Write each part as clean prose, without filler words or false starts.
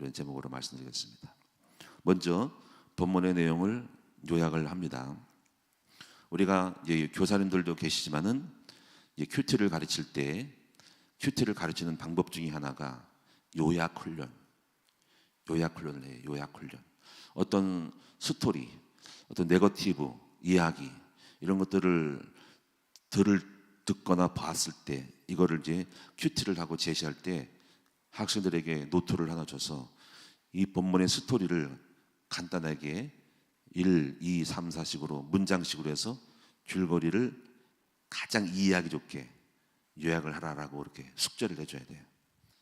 이런 제목으로 말씀드리겠습니다. 먼저 본문의 내용을 요약을 합니다. 우리가 이제 교사님들도 계시지만은 큐티를 가르칠 때 큐티를 가르치는 방법 중에 하나가 요약 훈련을 해요. 요약 훈련. 어떤 스토리, 어떤 네거티브 이야기 이런 것들을 듣거나 봤을 때 이거를 이제 큐티를 하고 제시할 때 학생들에게 노트를 하나 줘서 이 본문의 스토리를 간단하게 1, 2, 3, 4식으로 문장식으로 해서 줄거리를 가장 이해하기 좋게 요약을 하라라고 이렇게 숙제를 해줘야 돼요.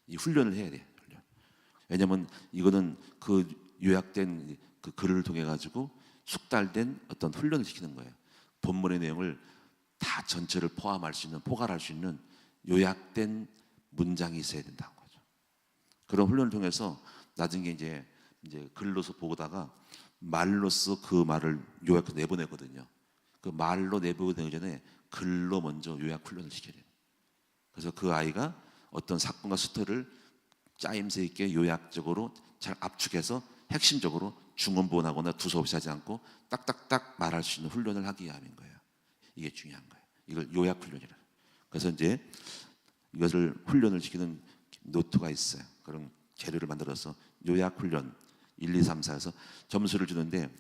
이 훈련을 해야 돼요. 훈련. 왜냐하면 이거는 그 요약된 그 글을 통해 가지고 숙달된 어떤 훈련을 시키는 거예요. 본문의 내용을 다 전체를 포함할 수 있는, 포괄할 수 있는 요약된 문장이 있어야 된다는 거죠. 그런 훈련을 통해서 나중에 이제 글로서 보다가 말로써 그 말을 요약해서 내보내거든요. 그 말로 내보내기 전에 글로 먼저 요약 훈련을 시켜야 돼요. 그래서 그 아이가 어떤 사건과 스토리를 짜임새 있게 요약적으로 잘 압축해서 핵심적으로 중언부언하거나 두서없이 하지 않고 딱딱딱 말할 수 있는 훈련을 하기 위함인 거예요. 이게 중요한 거예요. 이걸 요약 훈련이라. 그래서 이제 이것을 훈련을 시키는 노트가 있어요. 그런 재료를 만들어서 요약 훈련 1, 2, 3, 4에서 점수를 주는데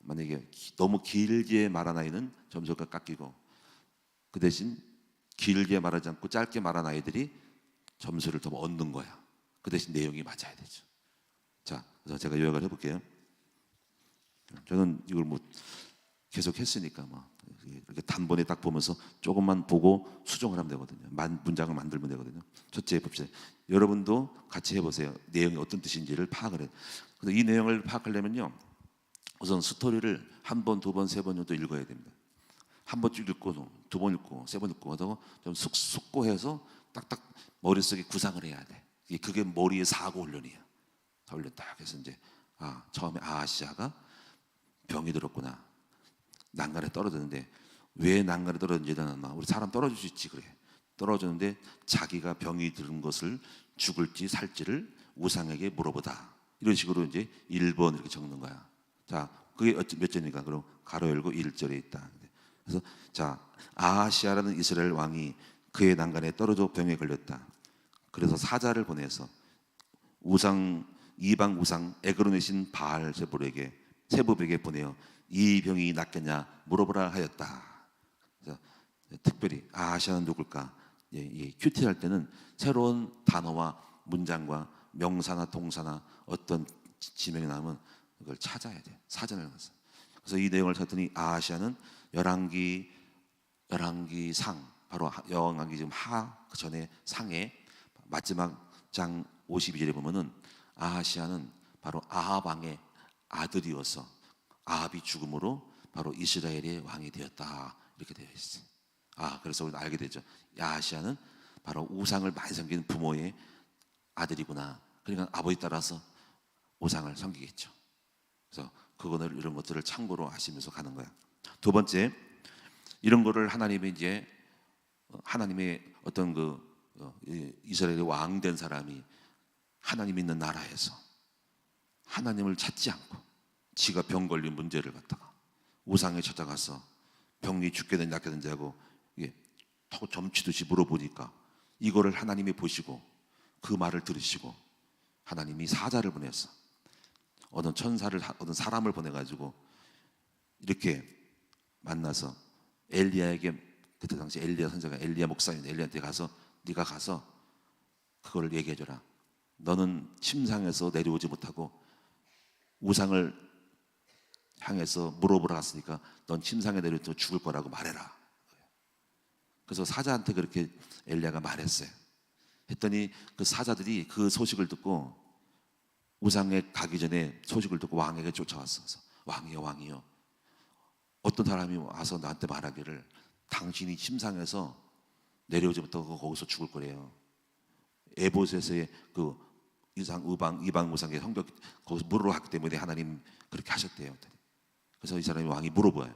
만약에 너무 길게 말한 아이는 점수가 깎이고 그 대신 길게 말하지 않고 짧게 말한 아이들이 점수를 더 얻는 거야. 그 대신 내용이 맞아야 되죠. 자, 그래서 제가 요약을 해볼게요. 저는 이걸 뭐 계속 했으니까 이렇게 단번에 딱 보면서 조금만 보고 수정을 하면 되거든요. 문장을 만들면 되거든요. 첫째 봅시다. 여러분도 같이 해보세요. 내용이 어떤 뜻인지를 파악을 해요. 그래서 이 내용을 파악하려면요, 우선 스토리를 한 번, 두 번, 세 번 정도 읽어야 됩니다. 한 번 쭉 읽고, 두 번 읽고, 세 번 읽고 하다가 좀 숙고해서 딱딱 머릿속에 구상을 해야 돼. 그게 머리의 사고 훈련이에요. 훈련 딱 해서 이제 처음에 아하시아가 병이 들었구나. 난간에 떨어졌는데 왜 난간에 떨어졌는지는 우리 사람 떨어질 수 있지 그래. 떨어졌는데 자기가 병이 들은 것을 죽을지 살지를 우상에게 물어보다. 이런 식으로 이제 1번 이렇게 적는 거야. 자, 그게 몇 절입니까? 그럼 가로 열고 1절에 있다. 그래서 자, 아하시아라는 이스라엘 왕이 그의 난간에 떨어져 병에 걸렸다. 그래서 사자를 보내서 이방 우상 에그론의 신 바알 세부백에 보내어 이 병이 낫겠냐 물어보라 하였다. 그래서 특별히 아하시아는 누굴까? 큐티 할 때는 새로운 단어와 문장과 명사나 동사나 어떤 지명이 나오면 그걸 찾아야 돼. 사전을 가서. 그래서 이 내용을 찾더니 아하시아는 열왕기 상, 바로 열왕기 지금 그 전에 상의 마지막 장 52절에 보면은 아하시아는 바로 아합 왕의 아들이어서 아합이 죽음으로 바로 이스라엘의 왕이 되었다. 이렇게 되어 있어요. 그래서 우리는 알게 되죠. 아하시아는 바로 우상을 많이 섬기는 부모의 아들이구나. 그러니까 아버지 따라서 우상을 섬기겠죠. 그래서 그거는 이런 것들을 참고로 하시면서 가는 거야. 두 번째, 이런 거를 하나님의 어떤 이스라엘의 왕 된 사람이 하나님 있는 나라에서 하나님을 찾지 않고 지가 병 걸린 문제를 갖다가 우상에 찾아가서 병이 죽게 되는지 낫게 되는지 하고 타고 점치듯이 물어보니까 이거를 하나님이 보시고 그 말을 들으시고 하나님이 사자를 보내서 어떤 사람을 보내가지고 이렇게 만나서 엘리야에게, 그때 당시 엘리야 선지자가 엘리야 목사인데 엘리야한테 가서 네가 가서 그거를 얘기해줘라. 너는 침상에서 내려오지 못하고 우상을 향해서 물어보러 갔으니까 넌 침상에 내려오면 죽을 거라고 말해라. 그래서 사자한테 그렇게 엘리야가 말했어요. 했더니 그 사자들이 그 소식을 듣고 우상에 가기 전에 소식을 듣고 왕에게 쫓아왔어. 왕이여 어떤 사람이 와서 나한테 말하기를 당신이 침상에서 내려오지 못하고 거기서 죽을 거래요. 에보셋의 그 이방 우상의 성벽 거기서 물으러 갔기 때문에 하나님 그렇게 하셨대요. 그래서 이 사람이 왕이 물어본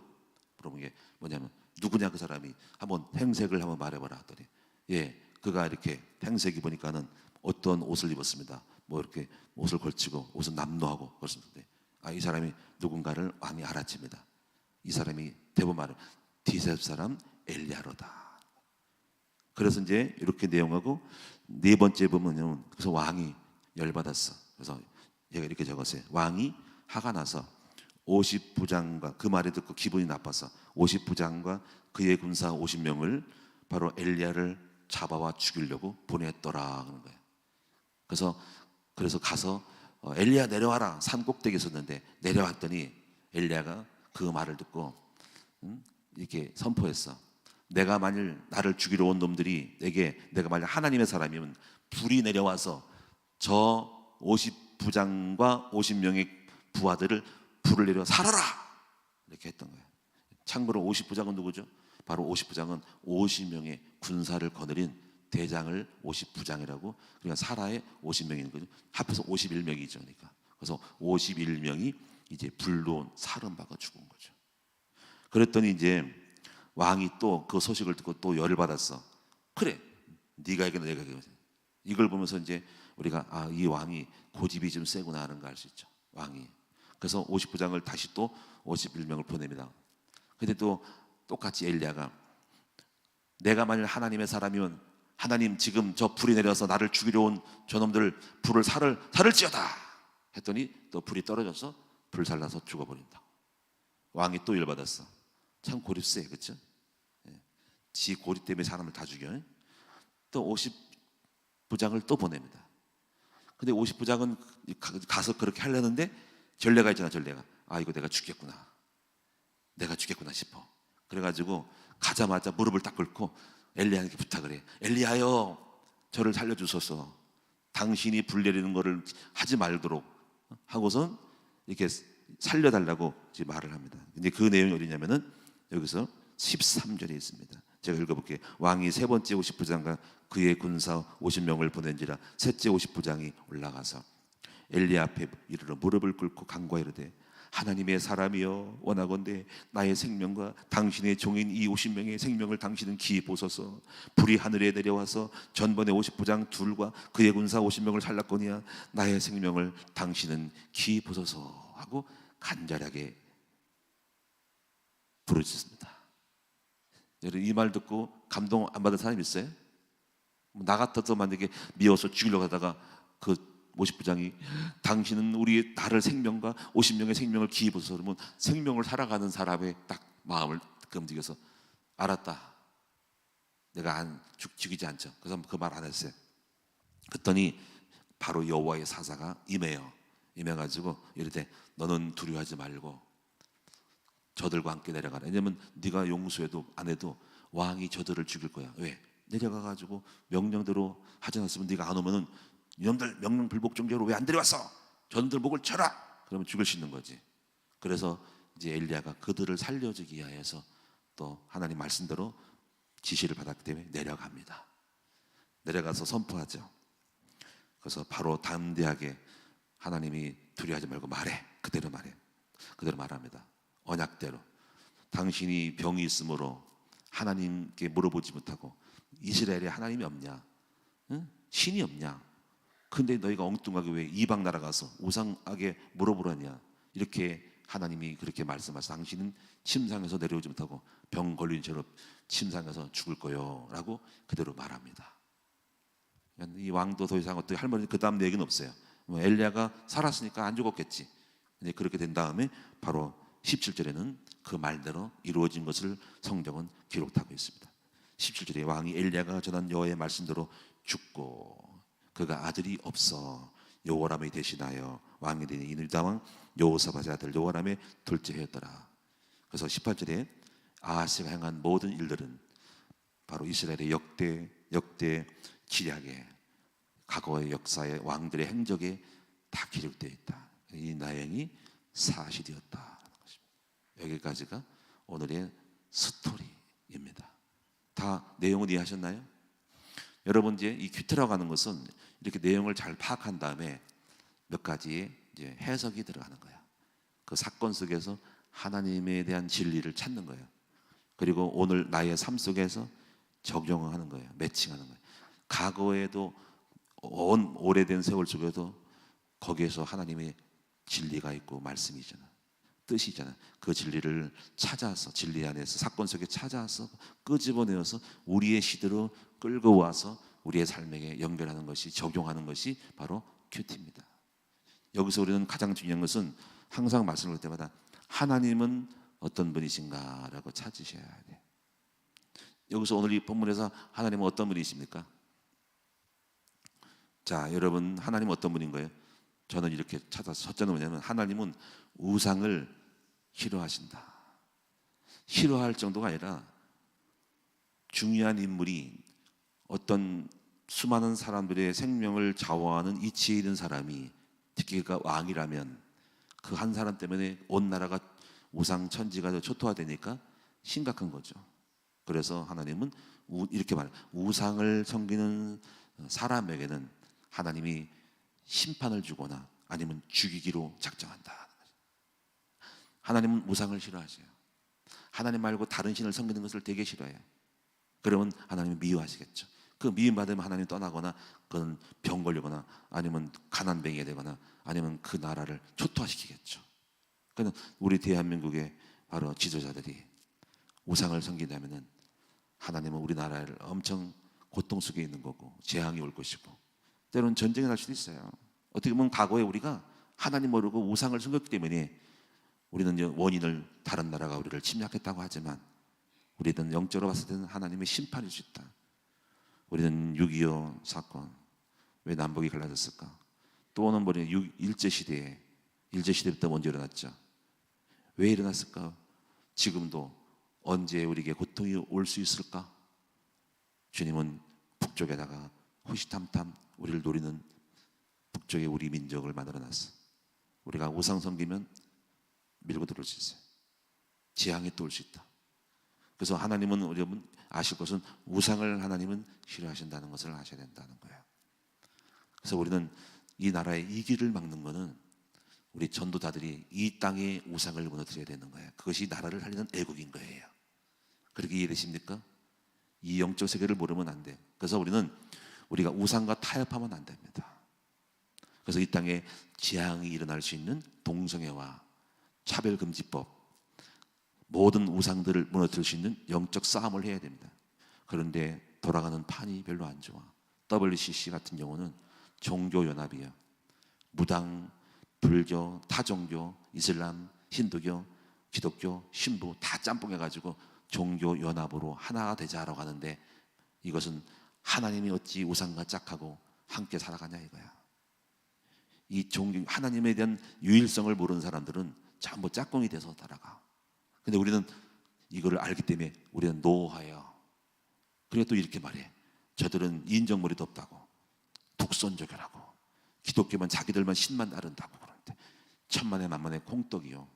게 뭐냐면 누구냐 그 사람이 한번 행색을 한번 말해봐라 하더니 그가 이렇게 행색이 보니까는 어떤 옷을 입었습니다. 뭐 이렇게 옷을 걸치고 옷은 남노하고 그렇습니다. 이 사람이 누군가를 왕이 알아챕니다. 이 사람이 대부분 말은 디셉 사람 엘리야로다. 그래서 이제 이렇게 내용하고 네 번째 보면은 그래서 왕이 열받았어. 그래서 얘가 이렇게 적었어요. 왕이 화가 나서 50부장과 그 말을 듣고 기분이 나빠서 50부장과 그의 군사 50명을 바로 엘리야를 잡아와 죽이려고 보냈더라 그런 거예요. 그래서 가서 엘리야 내려와라. 산 꼭대기에 있었는데 내려왔더니 엘리야가 그 말을 듣고 이렇게 선포했어. 내가 만일 나를 죽이러 온 놈들이 내가 만일 하나님의 사람이면 불이 내려와서 저 50부장과 50명의 부하들을 불을 내려 살아라 이렇게 했던 거예요. 참고로 50부장은 누구죠? 바로 50부장은 50명의 군사를 거느린 대장을 50부장이라고, 그러니까 사라의 50명인 거죠. 합해서 51명이죠. 그러니까 그래서 51명이 이제 불로 사름 박아 죽은 거죠. 그랬더니 이제 왕이 또 그 소식을 듣고 또 열을 받았어. 그래, 네가 이겨라 내가 이겨라. 이걸 보면서 이제 우리가 이 왕이 고집이 좀 세구나 하는 걸 알 수 있죠. 왕이. 그래서 50부장을 다시 또 51명을 보냅니다. 근데 또 똑같이 엘리야가 내가 만일 하나님의 사람이면 하나님 지금 저 불이 내려서 나를 죽이려 온 저놈들 불을 살을지어다 했더니 또 불이 떨어져서 불살라서 죽어버린다. 왕이 또 열받았어. 참 고립세, 그렇죠? 지 고립 때문에 사람을 다 죽여. 또 50부장을 또 보냅니다. 근데 50부장은 가서 그렇게 하려는데 전례가 있잖아. 전례가 이거 내가 죽겠구나 싶어. 그래가지고 가자마자 무릎을 딱 꿇고 엘리야에게 부탁을 해. 엘리야여, 저를 살려주소서. 당신이 불 내리는 거를 하지 말도록 하고선 이렇게 살려달라고 이제 말을 합니다. 근데 그 내용이 어디냐면은 여기서 13절에 있습니다. 제가 읽어볼게요. 왕이 세 번째 50부장과 그의 군사 50명을 보낸지라 셋째 50부장이 올라가서 엘리야 앞에 이르러 무릎을 꿇고 간구하이르되 하나님의 사람이여, 원하건대 나의 생명과 당신의 종인 이 50명의 생명을 당신은 기이 보소서. 불이 하늘에 내려와서 전번에 50부장 둘과 그의 군사 50명을 살랐거니와 나의 생명을 당신은 기이 보소서 하고 간절하게 부르짖습니다. 여러분, 이 말 듣고 감동 안 받은 사람 있어요? 나 같아도 만약에 미워서 죽이려고 하다가 그 50부장이 당신은 우리의 나를 생명과 50명의 생명을 기이 보소서 그러면 생명을 살아가는 사람의 딱 마음을 움직여서 알았다, 내가 죽이지 않죠. 그래서 그 말 안 했어요. 그랬더니 바로 여호와의 사자가 임해가지고 이르되 너는 두려워하지 말고 저들과 함께 내려가라. 왜냐면 네가 용서해도 안 해도 왕이 저들을 죽일 거야. 왜? 내려가가지고 명령대로 하지 않았으면 네가 안 오면은 이놈들 명령 불복종적으로 왜 안 데려왔어? 저놈들 목을 쳐라. 그러면 죽일 수 있는 거지. 그래서 이제 엘리야가 그들을 살려주기 위하여서 또 하나님 말씀대로 지시를 받았기 때문에 내려갑니다. 내려가서 선포하죠. 그래서 바로 담대하게 하나님이 두려워하지 말고 말해. 그대로 말합니다. 언약대로. 당신이 병이 있으므로 하나님께 물어보지 못하고 이스라엘에 하나님이 없냐? 응? 신이 없냐? 근데 너희가 엉뚱하게 왜 이방 나라 가서 우상하게 물어보라냐? 이렇게 하나님이 그렇게 말씀하셔서 당신은 침상에서 내려오지 못하고 병 걸린 채로 침상에서 죽을 거요 라고 그대로 말합니다. 이 왕도 더 이상 어떻게 할 말이 그 다음 얘기는 없어요. 엘리야가 살았으니까 안 죽었겠지. 근데 그렇게 된 다음에 바로 17절에는 그 말대로 이루어진 것을 성경은 기록하고 있습니다. 17절에 왕이 엘리야가 전한 여호와의 말씀대로 죽고 그가 아들이 없어 여호람이 대신하여 왕이 되니 이는 유다 왕 여호사밧의 아들 여호람의 둘째 해였더라. 그래서 18절에 아하스가 행한 모든 일들은 바로 이스라엘의 역대 기략에 과거의 역사의 왕들의 행적에 다 기록되어 있다. 이 내용이 사실이었다. 여기까지가 오늘의 스토리입니다. 다 내용을 이해하셨나요? 여러분, 이제 이 큐트라고 하는 것은 이렇게 내용을 잘 파악한 다음에 몇 가지의 이제 해석이 들어가는 거야. 그 사건 속에서 하나님에 대한 진리를 찾는 거예요. 그리고 오늘 나의 삶 속에서 적용하는 거예요. 매칭하는 거예요. 과거에도 오래된 세월 속에도 거기에서 하나님의 진리가 있고 말씀이잖아. 뜻이잖아. 그 진리를 찾아서 진리 안에서 사건 속에 찾아서 끄집어내어서 우리의 시대로 끌고 와서 우리의 삶에게 연결하는 것이, 적용하는 것이 바로 큐티입니다. 여기서 우리는 가장 중요한 것은 항상 말씀을 할 때마다 하나님은 어떤 분이신가라고 찾으셔야 돼. 여기서 오늘 이 본문에서 하나님은 어떤 분이십니까? 자, 여러분, 하나님은 어떤 분인 거예요? 저는 이렇게 찾아서 첫째는 뭐냐면 하나님은 우상을 싫어하신다. 싫어할 정도가 아니라 중요한 인물이, 어떤 수많은 사람들의 생명을 좌우하는 이치에 있는 사람이, 특히 그가 왕이라면 그 한 사람 때문에 온 나라가 우상 천지가 초토화되니까 심각한 거죠. 그래서 하나님은 이렇게 말해요. 우상을 섬기는 사람에게는 하나님이 심판을 주거나 아니면 죽이기로 작정한다. 하나님은 우상을 싫어하세요. 하나님 말고 다른 신을 섬기는 것을 되게 싫어해요. 그러면 하나님은 미워하시겠죠. 그 미움 받으면 하나님 떠나거나 그건 병 걸리거나 아니면 가난뱅이가 되거나 아니면 그 나라를 초토화시키겠죠. 그러니까 우리 대한민국의 바로 지도자들이 우상을 섬긴다면은 하나님은 우리나라를 엄청 고통 속에 있는 거고 재앙이 올 것이고 때로는 전쟁이 날 수도 있어요. 어떻게 보면 과거에 우리가 하나님 모르고 우상을 섬겼기 때문에 우리는 원인을 다른 나라가 우리를 침략했다고 하지만 우리는 영적으로 봤을 때는 하나님의 심판일 수 있다. 우리는 6.25 사건, 왜 남북이 갈라졌을까? 또는 일제시대부터 먼저 일어났죠. 왜 일어났을까? 지금도 언제 우리에게 고통이 올 수 있을까? 주님은 북쪽에다가 호시탐탐 우리를 노리는 북쪽에 우리 민족을 만들어놨어. 우리가 우상 섬기면 밀고 들어올 수 있어요. 재앙이 또 올 수 있다. 그래서 하나님은, 여러분 아실 것은 우상을 하나님은 싫어하신다는 것을 아셔야 된다는 거예요. 그래서 우리는 이 나라의 이 길을 막는 것은 우리 전도자들이 이 땅의 우상을 무너뜨려야 되는 거예요. 그것이 나라를 살리는 애국인 거예요. 그렇게 이해되십니까? 이 영적 세계를 모르면 안 돼요. 그래서 우리가 우상과 타협하면 안 됩니다. 그래서 이 땅에 재앙이 일어날 수 있는 동성애와 차별금지법, 모든 우상들을 무너뜨릴 수 있는 영적 싸움을 해야 됩니다. 그런데 돌아가는 판이 별로 안 좋아. WCC 같은 경우는 종교연합이에요. 무당, 불교, 타종교, 이슬람, 힌두교, 기독교, 신부 다 짬뽕해가지고 종교연합으로 하나가 되자라고 하는데, 이것은 하나님이 어찌 우상과 짝하고 함께 살아가냐 이거야. 이 하나님에 대한 유일성을 모르는 사람들은 전부 짝꿍이 돼서 살아가. 근데 우리는 이거를 알기 때문에 우리는 노하여. 그리고 또 이렇게 말해. 저들은 인정머리도 없다고, 독선적이라고, 기독교만 자기들만 신만 따른다고 그러는데 천만에 만만의 콩떡이요.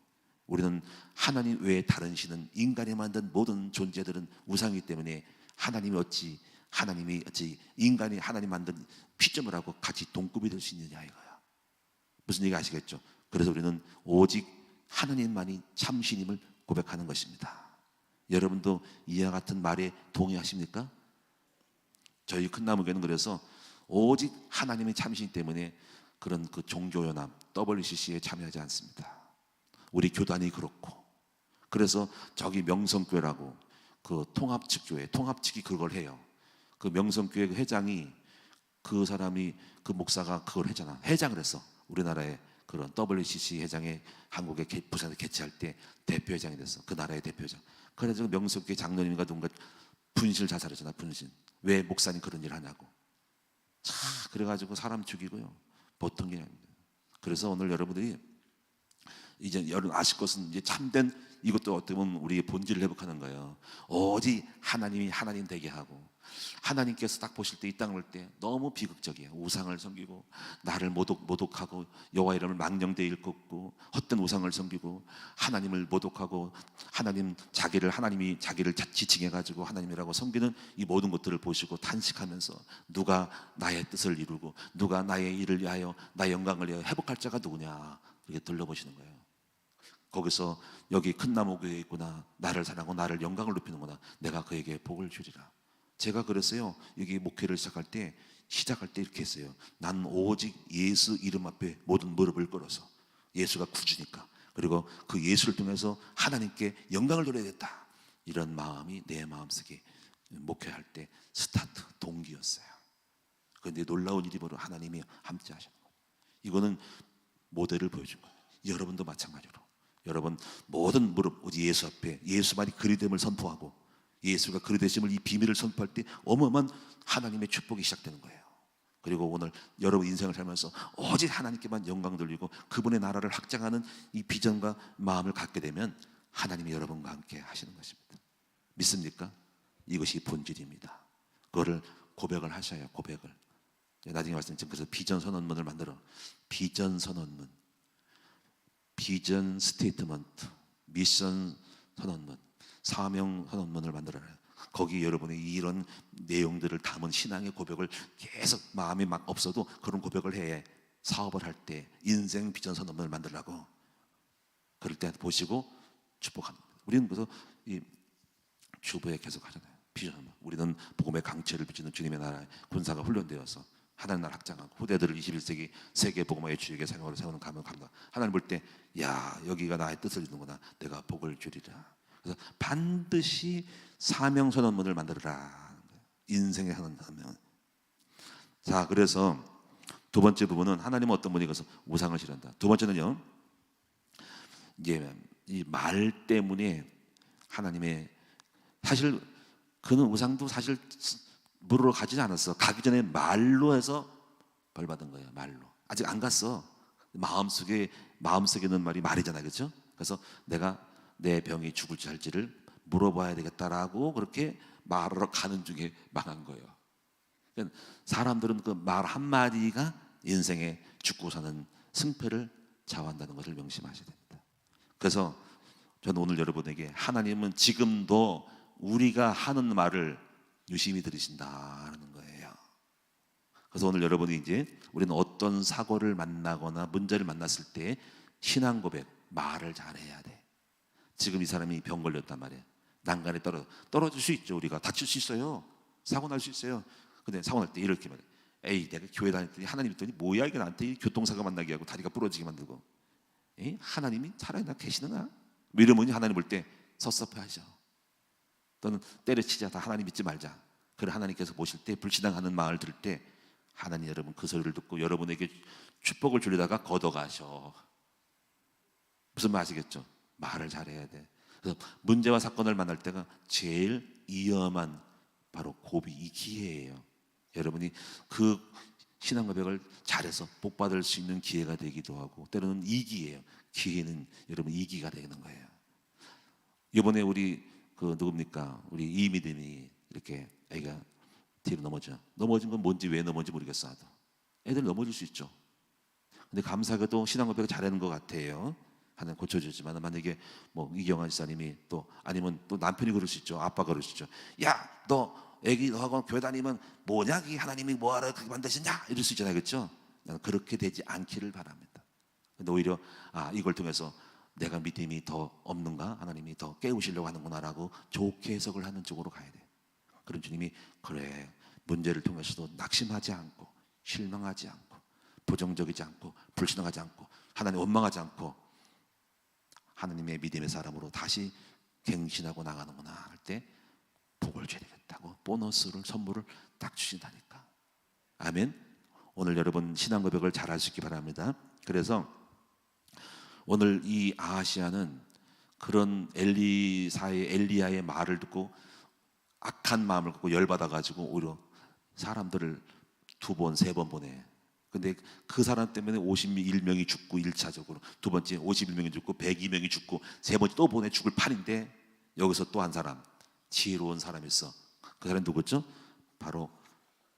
우리는 하나님 외에 다른 신은, 인간이 만든 모든 존재들은 우상이기 때문에 하나님이 어찌 인간이 하나님 만든 피조물 하고 같이 동급이 될 수 있느냐 이거야. 무슨 얘기 아시겠죠? 그래서 우리는 오직 하나님만이 참신임을 고백하는 것입니다. 여러분도 이와 같은 말에 동의하십니까? 저희 큰나무교는 그래서 오직 하나님의 참신 때문에 그런 그 종교연합 WCC에 참여하지 않습니다. 우리 교단이 그렇고, 그래서 저기 명성교회라고 그 통합측교회, 통합측이 그걸 해요. 그 명성교회 회장이, 그 사람이, 그 목사가 그걸 했잖아. 회장을 했어. 우리나라의 그런 WCC 회장에 한국에 부산에 개최할 때 대표회장이 됐어. 그 나라의 대표회장. 그래서 명성교회 장로님과 누군가 분신을 자살했잖아. 분신. 왜 목사님 그런 일 하냐고. 자, 그래가지고 사람 죽이고요. 보통 게 아닙니다. 그래서 오늘 여러분들이 이제 여러분 아실 것은, 이제 참된, 이것도 어떻게 보면 우리의 본질을 회복하는 거예요. 오직 하나님이 하나님 되게 하고, 하나님께서 딱 보실 때, 이 땅을 볼 때 너무 비극적이에요. 우상을 섬기고 나를 모독하고 여호와 이름을 망령되이 일컫고 헛된 우상을 섬기고 하나님을 모독하고 하나님이 자기를 지칭해가지고 하나님이라고 섬기는 이 모든 것들을 보시고 탄식하면서, 누가 나의 뜻을 이루고 누가 나의 일을 위하여 나의 영광을 위하여 회복할 자가 누구냐, 이렇게 둘러보시는 거예요. 거기서 여기 큰 나무 교회에 있구나, 나를 사랑하고 나를 영광을 높이는구나, 내가 그에게 복을 주리라. 제가 그랬어요. 여기 목회를 시작할 때 시작할 때 이렇게 했어요. 난 오직 예수 이름 앞에 모든 무릎을 꿇어서, 예수가 구주니까, 그리고 그 예수를 통해서 하나님께 영광을 돌려야겠다, 이런 마음이 내 마음속에 목회할 때 스타트 동기였어요. 그런데 놀라운 일이 바로 하나님이 함께 하시는 거예요. 이거는 모델을 보여준 거예요. 여러분도 마찬가지로 여러분 모든 무릎 오직 예수 앞에, 예수만이 그리됨을 선포하고 예수가 그리되심을, 이 비밀을 선포할 때 어마어마한 하나님의 축복이 시작되는 거예요. 그리고 오늘 여러분 인생을 살면서 오직 하나님께만 영광 돌리고 그분의 나라를 확장하는 이 비전과 마음을 갖게 되면 하나님이 여러분과 함께 하시는 것입니다. 믿습니까? 이것이 본질입니다. 그거를 고백을 하셔요. 고백을. 나중에 말씀드린, 그래서 비전 선언문을 만들어. 비전 선언문, 비전 스테이트먼트, 미션 선언문, 사명 선언문을 만들어요. 거기 여러분의 이런 내용들을 담은 신앙의 고백을 계속 마음이 막 없어도 그런 고백을 해. 사업을 할 때 인생 비전 선언문을 만들라고. 그럴 때 보시고 축복합니다. 우리는 그래서 이 주부에 계속 하잖아요. 비전. 우리는 복음의 강체를 비치는 주님의 나라의 군사가 훈련되어서 하나님 나라 확장하고 후대들을 21세기 세계 복음화의 주역의 생각으로 세우는 감을 감다. 하나님 볼 때, 야, 여기가 나의 뜻을 이루는구나. 내가 복을 주리라. 그래서 반드시 사명 선언문을 만들어라. 인생의 선언문. 자, 그래서 두 번째 부분은 하나님은 어떤 분이 가서 우상을 싫어한다. 두 번째는요, 이제 이 말 때문에 하나님의, 사실 그는 우상도 사실 물으러 가지 않았어. 가기 전에 말로 해서 벌 받은 거예요. 말로. 아직 안 갔어. 마음속에 있는 말이 말이잖아요, 그렇죠? 그래서 내가 내 병이 죽을지 살지를 물어봐야 되겠다라고 그렇게 말하러 가는 중에 망한 거예요. 그러니까 사람들은 그 말 한마디가 인생에 죽고 사는 승패를 좌우한다는 것을 명심하셔야 됩니다. 그래서 저는 오늘 여러분에게, 하나님은 지금도 우리가 하는 말을 유심히 들으신다는 거예요. 그래서 오늘 여러분이 이제, 우리는 어떤 사고를 만나거나 문제를 만났을 때 신앙 고백, 말을 잘해야 돼. 지금 이 사람이 병 걸렸단 말이에요. 난간에 떨어질 수 있죠. 우리가 다칠 수 있어요. 사고 날 수 있어요. 근데 사고 날 때 이렇게 말해. 에이, 내가 교회 다녔더니 하나님 있더니 뭐야 이게, 나한테 교통사고 만나게 하고 다리가 부러지게 만들고, 에이, 하나님이 살아있나 계시느냐, 이러면 하나님 볼 때 섭섭해 하셔. 또는 때려치자, 다 하나님 믿지 말자. 그래, 하나님께서 보실 때 불신앙하는 마음을 들을 때 하나님, 여러분 그 소리를 듣고 여러분에게 축복을 주려다가 걷어가셔. 무슨 말 아시겠죠? 말을 잘해야 돼. 그래서 문제와 사건을 만날 때가 제일 위험한 바로 고비, 이 기회예요. 여러분이 그 신앙 고백을 잘해서 복 받을 수 있는 기회가 되기도 하고, 때로는 이기예요. 기회는 여러분 이기가 되는 거예요. 이번에 우리 그 누굽니까? 우리 이미듬이 이렇게 애가 뒤로 넘어진 건 뭔지, 왜 넘어진지 모르겠어. 애들 넘어질 수 있죠. 근데 감사하게도 신앙 고백을 잘하는 것 같아요. 하나님 고쳐주지만, 만약에 뭐 이경환 지사님이 또, 아니면 또 남편이 그럴 수 있죠. 아빠가 그럴 수 있죠. 야, 너 애기 너하고 교회 다니면 뭐냐, 하나님이 뭐하러 그렇게 만드셨냐, 이럴 수 있잖아요, 그렇죠? 나는 그렇게 되지 않기를 바랍니다. 근데 오히려 이걸 통해서 내가 믿음이 더 없는가, 하나님이 더 깨우시려고 하는구나라고 좋게 해석을 하는 쪽으로 가야 돼. 그런 주님이, 그래, 문제를 통해서도 낙심하지 않고 실망하지 않고 부정적이지 않고 불신앙하지 않고 하나님 원망하지 않고 하나님의 믿음의 사람으로 다시 갱신하고 나가는구나 할 때 복을 줘야 되겠다고 보너스를, 선물을 딱 주신다니까. 아멘. 오늘 여러분 신앙 고백을 잘할 수 있기 바랍니다. 그래서 오늘 이 아하시아는 그런 엘리야의 말을 듣고 악한 마음을 갖고 열받아가지고 오히려 사람들을 2번, 3번 보내. 근데 그 사람 때문에 51명이 죽고 1차적으로, 두 번째 51명이 죽고 102명이 죽고, 세 번째 또 보내 죽을 판인데, 여기서 또 한 사람, 지혜로운 사람이 있어. 그 사람이 누구죠? 바로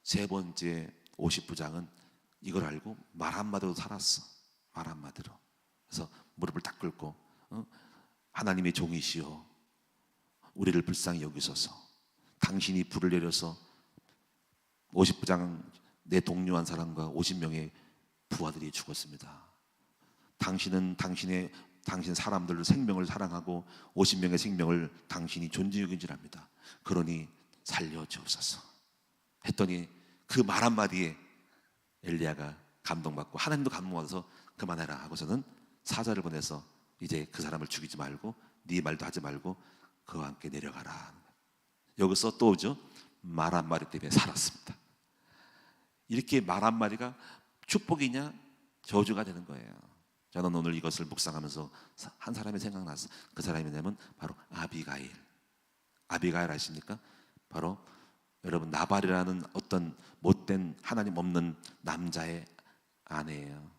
세 번째 50부장은 이걸 알고 말 한마디로 살았어. 말 한마디로. 그래서 무릎을 딱 꿇고, 하나님의 종이시여, 우리를 불쌍히 여기소서. 당신이 불을 내려서 50부장 내 동료한 사람과 50명의 부하들이 죽었습니다. 당신은 당신 사람들의 생명을 사랑하고 50명의 생명을 당신이 존중해 여긴지랍니다. 그러니 살려주옵소서 했더니 그 말 한마디에 엘리야가 감동받고 하나님도 감동받아서 그만해라 하고서는 사자를 보내서 이제 그 사람을 죽이지 말고 네 말도 하지 말고 그와 함께 내려가라. 여기서 또 오죠. 말 한마디 때문에 살았습니다. 이렇게 말 한마디가 축복이냐 저주가 되는 거예요. 저는 오늘 이것을 묵상하면서 한 사람이 생각났어. 그 사람이 뭐냐면 바로 아비가일. 아비가일 아십니까? 바로 여러분 나발이라는 어떤 못된 하나님 없는 남자의 아내예요.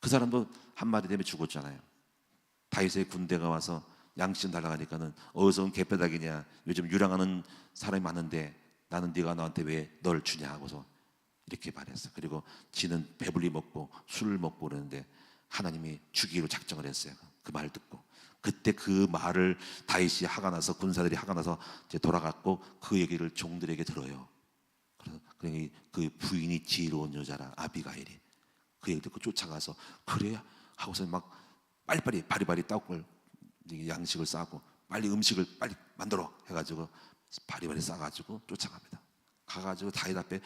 그 사람도 한마디 때문에 죽었잖아요. 다윗의 군대가 와서 양심 달라가니까는 어디서 온 개뼈다귀냐, 요즘 유랑하는 사람이 많은데 나는 네가 나한테 왜 널 주냐 하고서 이렇게 말했어. 그리고 지는 배불리 먹고 술을 먹고 그러는데 하나님이 죽이기로 작정을 했어요. 그 말 듣고 그때 그 말을 다윗이 화가 나서 군사들이 화가 나서 이제 돌아갔고 그 얘기를 종들에게 들어요. 그래서 그 부인이 지혜로운 여자라 아비가일이 그 얘기 듣고 쫓아가서 그래 하고서 막 빨리빨리 바리바리 떡을 양식을 싸고 빨리 음식을 빨리 만들어 해가지고 바리바리 싸가지고 쫓아갑니다. 가가지고 다윗 앞에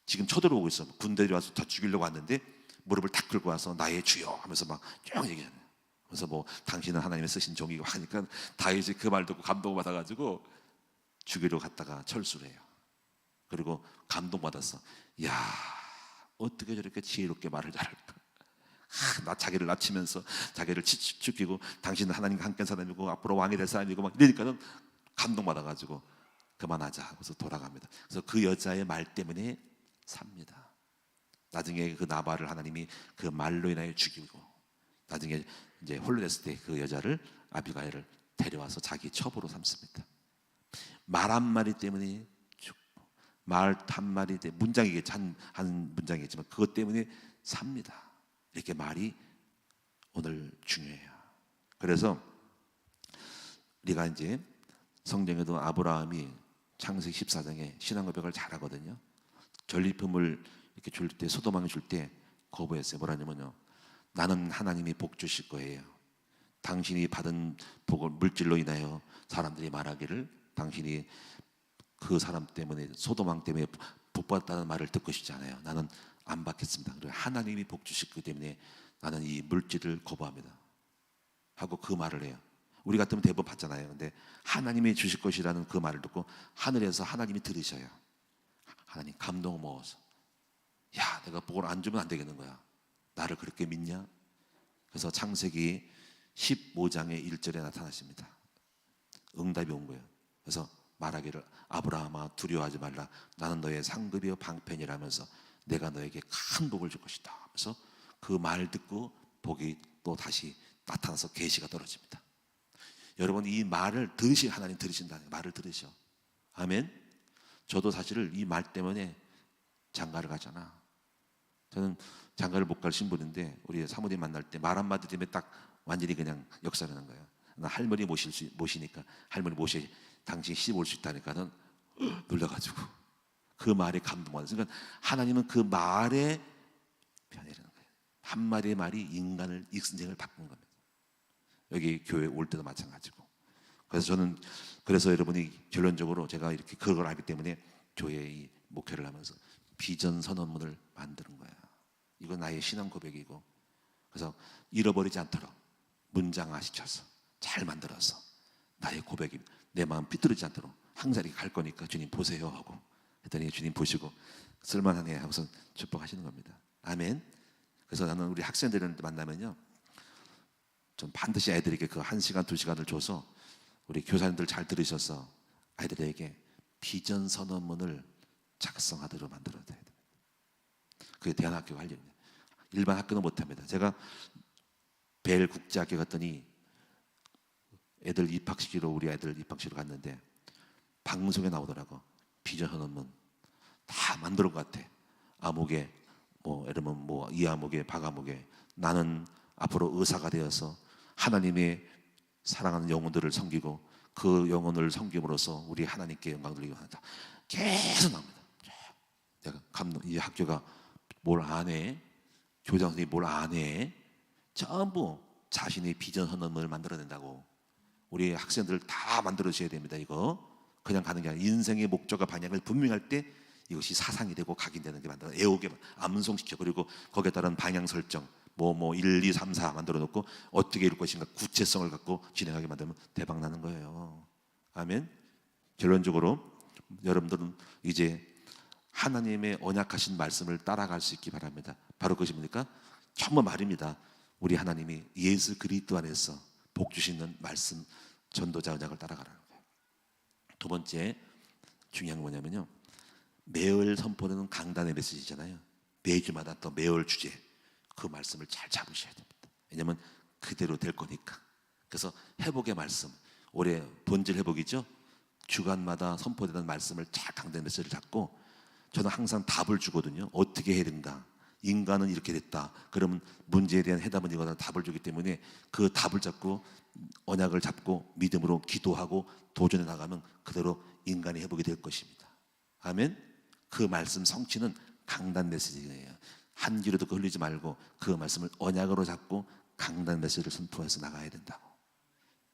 지금 쳐들어오고 있어. 군대들이 와서 다 죽이려고 왔는데 무릎을 탁 꿇고 와서 나의 주여 하면서 막 쭉 얘기하네. 그래서 뭐 당신은 하나님의 쓰신 종이고 하니까 다윗이 그 말 듣고 감동받아가지고 죽이러 갔다가 철수를 해요. 그리고 감동받았어. 야 어떻게 저렇게 지혜롭게 말을 잘할까. 나 자기를 낮추면서 자기를 죽이고 당신은 하나님과 함께 사람이고 앞으로 왕이 될 사람이고 막 이러니까는 감동받아가지고 그만하자 하고서 돌아갑니다. 그래서 그 여자의 말 때문에 삽니다. 나중에 그 나발을 하나님이 그 말로 인하여 죽이고 나중에 이제 홀로 됐을 때 그 여자를 아비가일을 데려와서 자기 첩으로 삼습니다. 말 한마디 때문에 죽고 말 한마디 때문에 문장이겠지 한 문장이겠지만 그것 때문에 삽니다. 이렇게 말이 오늘 중요해요. 그래서 우리가 이제 성경에도 아브라함이 창세기 14장에 신앙 고백을 잘하거든요. 전리품을 이렇게 줄 때 소돔왕이 줄 때 거부했어요. 뭐라냐면요. 나는 하나님이 복 주실 거예요. 당신이 받은 복을 물질로 인하여 사람들이 말하기를 당신이 그 사람 때문에 소돔왕 때문에 복 받았다는 말을 듣고 싶지 않아요. 나는 안 받겠습니다. 그리고 하나님이 복 주실 거기 때문에 나는 이 물질을 거부합니다. 하고 그 말을 해요. 우리 같으면 대부분 받잖아요. 근데 하나님이 주실 것이라는 그 말을 듣고 하늘에서 하나님이 들으셔요. 하나님 감동을 먹어서 야 내가 복을 안 주면 안 되겠는 거야. 나를 그렇게 믿냐? 그래서 창세기 15장의 1절에 나타나십니다. 응답이 온 거예요. 그래서 말하기를 아브라함아 두려워하지 말라. 나는 너의 상급이요 방편이라면서 내가 너에게 큰 복을 줄 것이다. 그래서 그 말 듣고 복이 또 다시 나타나서 계시가 떨어집니다. 여러분 이 말을 들으시 하나님 들으신다는 말을 들으셔. 아멘. 저도 사실 이 말 때문에 장가를 가잖아. 저는 장가를 못 갈 신분인데 우리 사모님 만날 때 말 한마디 때문에 딱 완전히 그냥 역사하는 거예요. 나 할머니 모시니까 할머니 모시 당신 시집 올 수 있다니까는 놀라가지고 그 말에 감동받았어요. 그러니까 하나님은 그 말에 변해라는 거예요. 한마디의 말이 인간을 인생을 바꾼 겁니다. 여기 교회 올 때도 마찬가지고. 그래서 여러분이 결론적으로 제가 이렇게 그걸 알기 때문에 교회의 목회를 하면서 비전 선언문을 만드는 거야. 이건 나의 신앙 고백이고 그래서 잃어버리지 않도록 문장화시켜서 잘 만들어서 나의 고백이 내 마음 삐뚤어지지 않도록 항상 이렇게 갈 거니까 주님 보세요 하고 했더니 주님 보시고 쓸만하네 하고서 축복하시는 겁니다. 아멘. 그래서 나는 우리 학생들을 만나면요 좀 반드시 애들에게 그 1시간 2시간을 줘서 우리 교사님들 잘 들으셔서 아이들에게 비전 선언문을 작성하도록 만들어야 돼요. 그게 대안학교 할 일입니다. 일반 학교는 못합니다. 제가 벨 국제학교 갔더니 애들 입학시키러 우리 애들 입학시키러 갔는데 방송에 나오더라고. 비전 선언문 다 만들어 것 같아. 아목에 뭐 예를 들면 뭐 이아목에 박아목에 나는 앞으로 의사가 되어서 하나님의 사랑하는 영혼들을 섬기고 그 영혼을 섬김으로써 우리 하나님께 영광 돌리고 한다. 계속 나옵니다. 내가 이 학교가 뭘 안 해? 교장 선생님이 뭘 안 해? 전부 자신의 비전 선언문을 만들어낸다고. 우리 학생들 다 만들어주셔야 됩니다. 이거 그냥 가는 게 아니라 인생의 목적과 방향을 분명할 때 이것이 사상이 되고 각인되는 게 만들어 애옥에 암송시켜. 그리고 거기에 따른 방향 설정 1, 2, 3, 4 만들어 놓고 어떻게 이룰 것인가 구체성을 갖고 진행하게 만들면 대박 나는 거예요. 아멘. 결론적으로 여러분들은 이제 하나님의 언약하신 말씀을 따라갈 수 있기 바랍니다. 바로 그것이 뭡니까? 정말 말입니다. 우리 하나님이 예수 그리스도 안에서 복 주시는 말씀 전도자 언약을 따라가라는 거예요. 두 번째 중요한 건 뭐냐면요, 매월 선포되는 강단의 메시지잖아요. 매주마다 또 매월 주제 그 말씀을 잘 잡으셔야 됩니다. 왜냐하면 그대로 될 거니까. 그래서 회복의 말씀, 올해 본질 회복이죠. 주간마다 선포되는 말씀을 잘 강단 메시지를 잡고, 저는 항상 답을 주거든요. 어떻게 해야 된다, 인간은 이렇게 됐다, 그러면 문제에 대한 해답은 이거다, 답을 주기 때문에 그 답을 잡고 언약을 잡고 믿음으로 기도하고 도전해 나가면 그대로 인간이 회복이 될 것입니다. 아멘. 그 말씀 성취는 강단 메시지예요. 한 귀로 듣고 흘리지 말고 그 말씀을 언약으로 잡고 강단 메시지를 선포해서 나가야 된다고.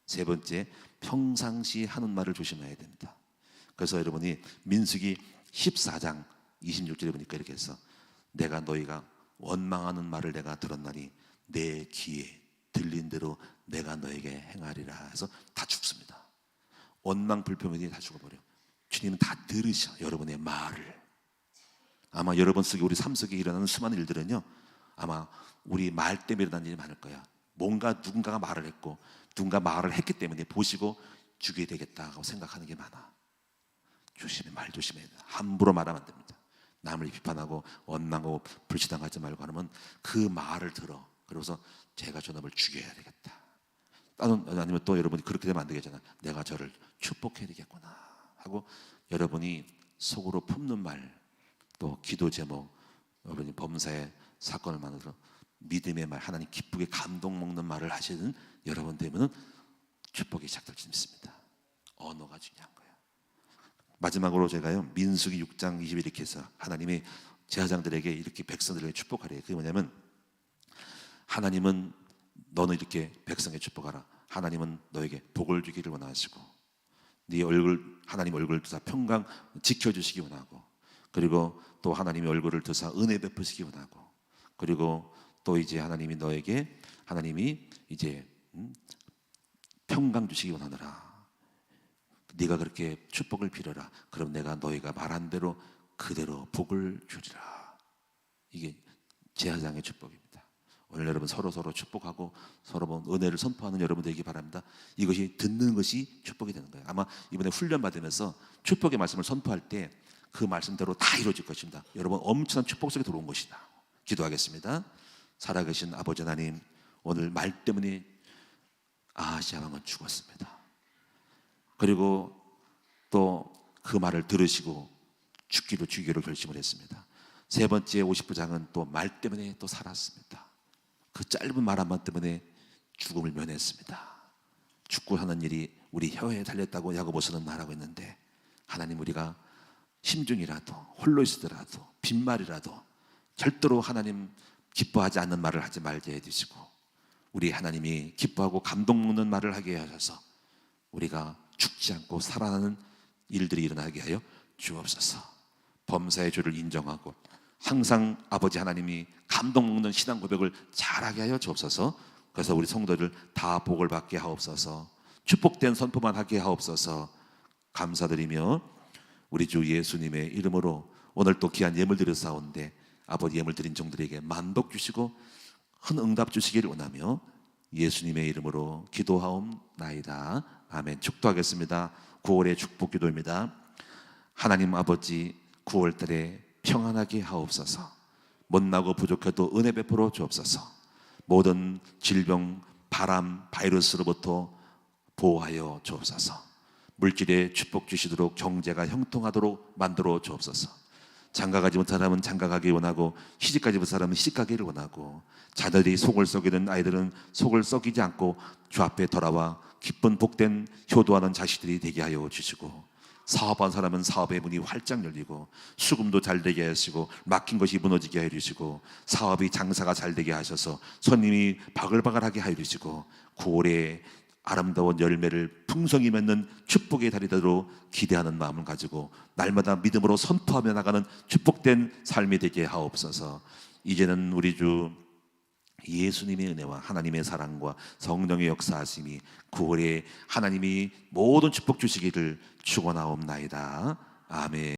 세 번째, 평상시 하는 말을 조심해야 됩니다. 그래서 여러분이 민수기 14장 26절에 보니까 이렇게 해서 내가 너희가 원망하는 말을 내가 들었나니 내 귀에 들린 대로 내가 너에게 행하리라 해서 다 죽습니다. 원망 불평이 다 죽어버려요. 주님은 다 들으셔 여러분의 말을. 아마 여러분 속에 우리 삶 속에 일어나는 수많은 일들은요, 아마 우리 말 때문에 일어나는 일이 많을 거야. 뭔가 누군가가 말을 했고 누군가 말을 했기 때문에 보시고 죽여야 되겠다고 생각하는 게 많아. 조심해, 말 조심해야 돼. 함부로 말하면 안 됩니다. 남을 비판하고 원망하고 불신당하지 말고 하면 그 말을 들어. 그러고서 제가 저놈을 죽여야 되겠다. 아니면 또 여러분이 그렇게 되면 안 되겠잖아. 내가 저를 축복해야 되겠구나 하고 여러분이 속으로 품는 말, 또 기도 제목, 여러분이 범사의 사건을 만들어 믿음의 말, 하나님 기쁘게 감동 먹는 말을 하시는 여러분 되면은 축복이 시작될 수 있습니다. 언어가 중요한 거예요. 마지막으로 제가요, 민수기 6장 20일 이렇게 해서 하나님이 제사장들에게 이렇게 백성들에게 축복하래요. 그게 뭐냐면, 하나님은 너는 이렇게 백성에게 축복하라. 하나님은 너에게 복을 주기를 원하시고 네 얼굴, 하나님 얼굴을 드사 평강 지켜주시기 원하고, 그리고 또 하나님의 얼굴을 드사 은혜 베푸시기 원하고, 그리고 또 이제 하나님이 너에게 하나님이 이제 평강 주시기 원하노라. 네가 그렇게 축복을 빌어라. 그럼 내가 너희가 말한 대로 그대로 복을 주리라. 이게 제사장의 축복입니다. 오늘 여러분 서로 축복하고 서로 은혜를 선포하는 여러분 되기 바랍니다. 이것이 듣는 것이 축복이 되는 거예요. 아마 이번에 훈련 받으면서 축복의 말씀을 선포할 때 그 말씀대로 다 이루어질 것입니다. 여러분 엄청난 축복 속에 들어온 것이다. 기도하겠습니다. 살아계신 아버지 하나님, 오늘 말 때문에 아하시아 왕은 죽었습니다. 그리고 또 그 말을 들으시고 죽기로 결심을 했습니다. 세 번째 50부장은 또 말 때문에 또 살았습니다. 그 짧은 말 한마디 때문에 죽음을 면했습니다. 축구하는 일이 우리 혀에 달렸다고 야고보서는 말하고 있는데, 하나님 우리가 심중이라도 홀로 있으더라도 빈말이라도 절대로 하나님 기뻐하지 않는 말을 하지 말게 해주시고, 우리 하나님이 기뻐하고 감동 먹는 말을 하게 하셔서 우리가 죽지 않고 살아나는 일들이 일어나게 하여 주옵소서. 범사의 죄를 인정하고 항상 아버지 하나님이 감동 먹는 신앙 고백을 잘하게 하여 주옵소서. 그래서 우리 성도들 다 복을 받게 하옵소서. 축복된 선포만 하게 하옵소서. 감사드리며 우리 주 예수님의 이름으로 오늘 또 귀한 예물 드렸사온데 아버지 예물 드린 종들에게 만복 주시고 큰 응답 주시기를 원하며 예수님의 이름으로 기도하옵나이다. 아멘. 축도하겠습니다. 9월의 축복 기도입니다. 하나님 아버지, 9월달에 평안하게 하옵소서. 못나고 부족해도 은혜 베풀어 주옵소서. 모든 질병, 바람, 바이러스로부터 보호하여 주옵소서. 물질에 축복 주시도록 경제가 형통하도록 만들어 주옵소서. 장가가지 못한 사람은 장가가기 원하고 시집가지 못한 사람은 시집가기를 원하고, 자녀들이 속을 썩이는 아이들은 속을 썩이지 않고 주 앞에 돌아와 기쁜 복된 효도하는 자식들이 되게 하여 주시고, 사업한 사람은 사업의 문이 활짝 열리고 수금도 잘 되게 하시고 막힌 것이 무너지게 해 주시고, 사업이 장사가 잘 되게 하셔서 손님이 바글바글하게 해 주시고, 9월에 아름다운 열매를 풍성히 맺는 축복의 달이 되도록 기대하는 마음을 가지고 날마다 믿음으로 선포하며 나가는 축복된 삶이 되게 하옵소서. 이제는 우리 주 예수님의 은혜와 하나님의 사랑과 성령의 역사하심이 9월에 하나님이 모든 축복 주시기를 축원하옵나이다. 아멘.